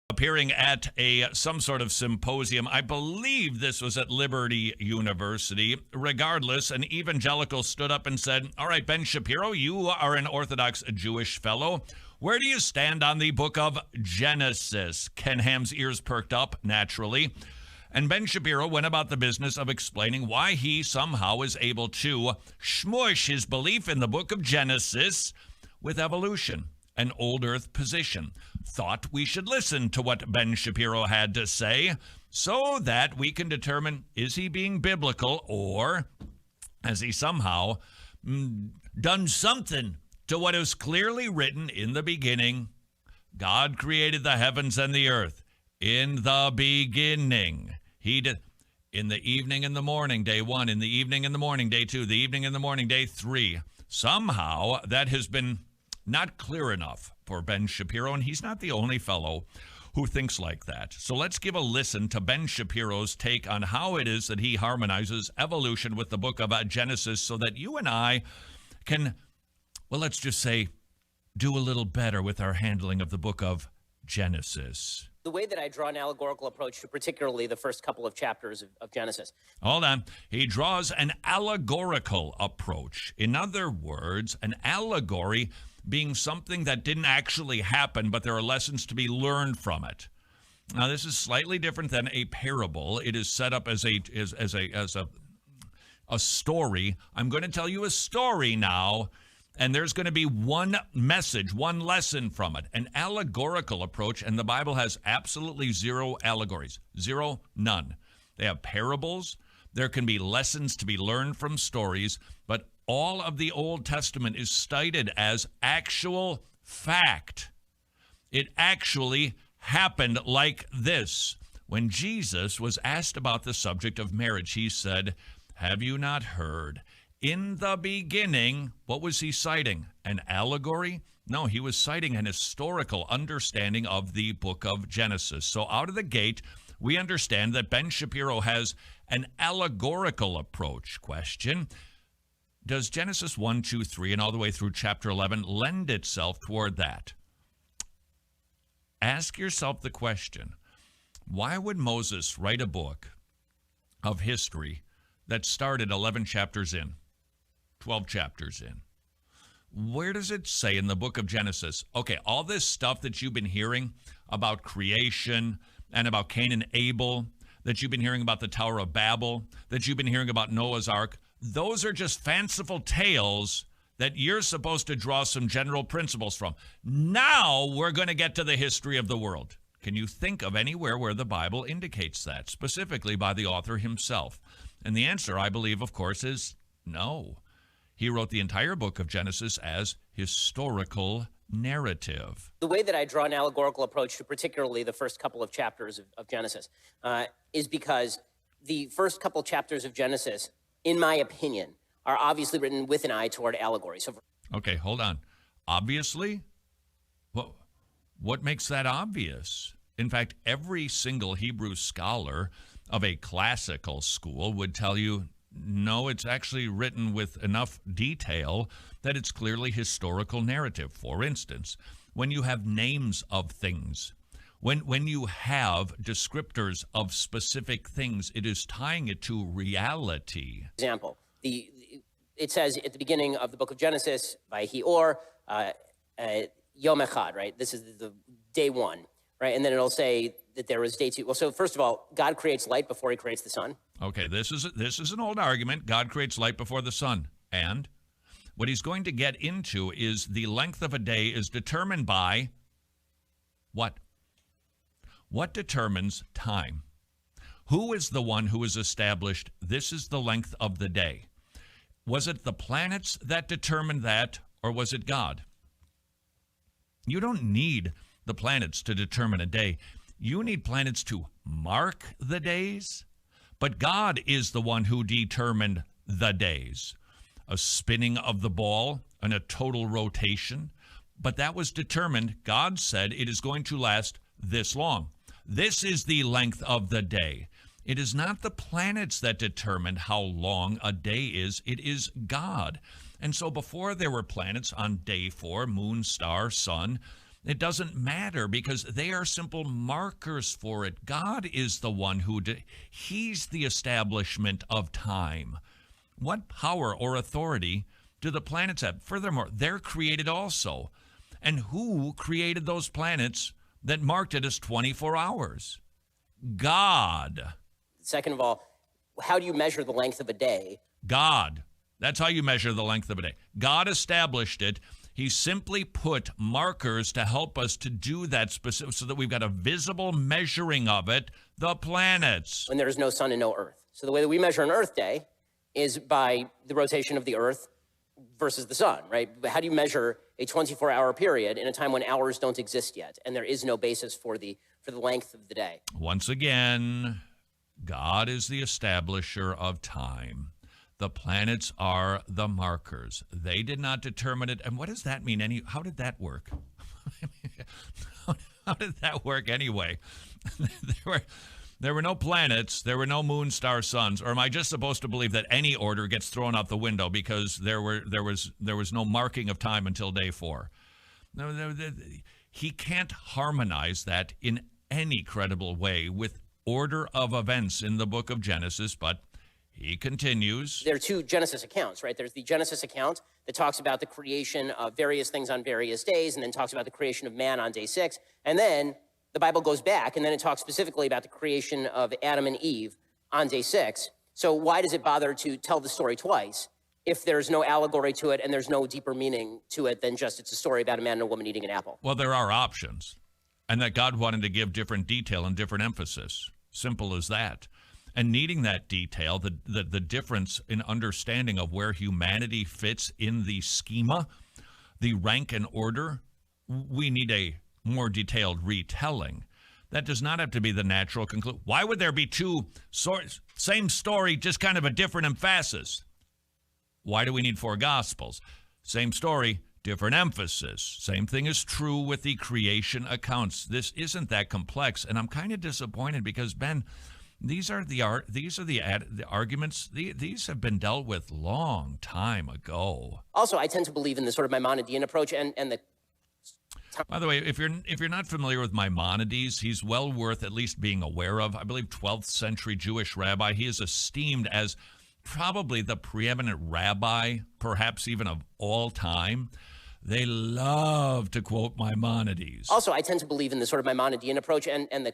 appearing at some sort of symposium. I believe this was at Liberty University. Regardless, an evangelical stood up and said, "All right, Ben Shapiro, you are an Orthodox Jewish fellow. Where do you stand on the book of Genesis?" Ken Ham's ears perked up, naturally. And Ben Shapiro went about the business of explaining why he somehow is able to smush his belief in the book of Genesis with evolution, an old earth position. Thought we should listen to what Ben Shapiro had to say so that we can determine, is he being biblical, or has he somehow done something to what is clearly written in the beginning? God created the heavens and the earth. In the beginning, he did. In the evening and the morning, day 1. In the evening and the morning, day 2. The evening and the morning, day 3. Somehow that has been not clear enough for Ben Shapiro, and he's not the only fellow who thinks like that. So let's give a listen to Ben Shapiro's take on how it is that he harmonizes evolution with the book of Genesis so that you and I can, well, let's just say, do a little better with our handling of the book of Genesis. The way that I draw an allegorical approach to particularly the first couple of chapters of Genesis. Hold on. He draws an allegorical approach. In other words, an allegory being something that didn't actually happen, but there are lessons to be learned from it. Now, this is slightly different than a parable. It is set up as a story. I'm going to tell you a story now, and there's going to be one message, one lesson from it, an allegorical approach, and the Bible has absolutely zero allegories. Zero, none. They have parables. There can be lessons to be learned from stories, but all of the Old Testament is cited as actual fact. It actually happened like this. When Jesus was asked about the subject of marriage, he said, "Have you not heard? In the beginning," what was he citing? An allegory? No, he was citing an historical understanding of the book of Genesis. So out of the gate, we understand that Ben Shapiro has an allegorical approach. Question: does Genesis 1, 2, 3, and all the way through chapter 11 lend itself toward that? Ask yourself the question, why would Moses write a book of history that started 11 chapters in, 12 chapters in? Where does it say in the book of Genesis, okay, all this stuff that you've been hearing about creation and about Cain and Abel, that you've been hearing about the Tower of Babel, that you've been hearing about Noah's Ark, those are just fanciful tales that you're supposed to draw some general principles from. Now we're going to get to the history of the world. Can you think of anywhere where the Bible indicates that, specifically by the author himself? And the answer, I believe, of course, is no. He wrote the entire book of Genesis as historical narrative. The way that I draw an allegorical approach to particularly the first couple of chapters of Genesis is because the first couple chapters of Genesis, in my opinion, are obviously written with an eye toward allegory. So, okay, hold on. Obviously? What makes that obvious? In fact, every single Hebrew scholar of a classical school would tell you, no, it's actually written with enough detail that it's clearly historical narrative. For instance, when you have names of things, when you have descriptors of specific things, it is tying it to reality. Example, it says at the beginning of the book of Genesis, Vayhi Or, Yom Echad, right? This is the day 1, right? And then it'll say that there was day 2. Well, so first of all, God creates light before he creates the sun. Okay, this is an old argument. God creates light before the sun. And what he's going to get into is the length of a day is determined by what? What determines time? Who is the one who has established this is the length of the day? Was it the planets that determined that, or was it God? You don't need the planets to determine a day. You need planets to mark the days, but God is the one who determined the days. A spinning of the ball and a total rotation, but that was determined. God said it is going to last this long. This is the length of the day. It is not the planets that determined how long a day is. It is God. And so before there were planets on day 4, moon, star, sun, It doesn't matter because they are simple markers for it. God is the one he's the establishment of time. What power or authority do the planets have? Furthermore, they're created also. And who created those planets that marked it as 24 hours? God. Second of all, how do you measure the length of a day? God. That's how you measure the length of a day. God established it. He simply put markers to help us to do that specific, so that we've got a visible measuring of it, the planets. When there is no sun and no earth. So the way that we measure an Earth day is by the rotation of the Earth versus the sun, right? How do you measure a 24-hour period in a time when hours don't exist yet, and there is no basis for the length of the day? Once again, God is the establisher of time. The planets are the markers. They did not determine it. And what does that mean? How did that work? How did that work anyway? There were no planets. There were no moon, star, suns. Or am I just supposed to believe that any order gets thrown out the window because there was no marking of time until day 4? No, he can't harmonize that in any credible way with order of events in the book of Genesis, but he continues. There are two Genesis accounts, right? There's the Genesis account that talks about the creation of various things on various days, and then talks about the creation of man on day 6. And then the Bible goes back, and then it talks specifically about the creation of Adam and Eve on day 6. So why does it bother to tell the story twice if there's no allegory to it and there's no deeper meaning to it than just it's a story about a man and a woman eating an apple? Well, there are options, and that God wanted to give different detail and different emphasis. Simple as that. And needing that detail, the difference in understanding of where humanity fits in the schema, the rank and order, we need a more detailed retelling. That does not have to be the natural conclusion. Why would there be two same story, just kind of a different emphasis? Why do we need 4 gospels? Same story, different emphasis. Same thing is true with the creation accounts. This isn't that complex, and I'm kind of disappointed because, Ben, these are the arguments. These have been dealt with long time ago. Also, I tend to believe in the sort of Maimonidean approach and the. By the way, if you're not familiar with Maimonides, he's well worth at least being aware of. I believe 12th century Jewish rabbi. He is esteemed as probably the preeminent rabbi, perhaps even of all time. They love to quote Maimonides. Also, I tend to believe in the sort of Maimonidean approach and the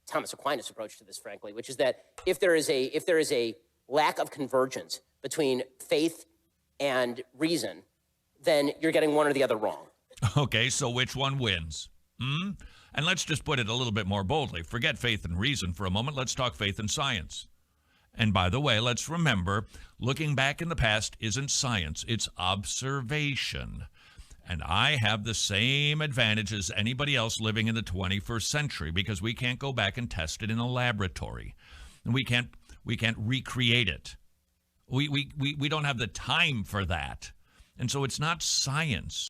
Thomas Aquinas approach to this, frankly, which is that if there is a lack of convergence between faith and reason, then you're getting one or the other wrong. Okay, so which one wins? And let's just put it a little bit more boldly. Forget faith and reason for a moment. Let's talk faith and science. And by the way, let's remember, looking back in the past isn't science, it's observation. And I have the same advantage as anybody else living in the 21st century because we can't go back and test it in a laboratory. And we can't recreate it. We don't have the time for that. And so it's not science.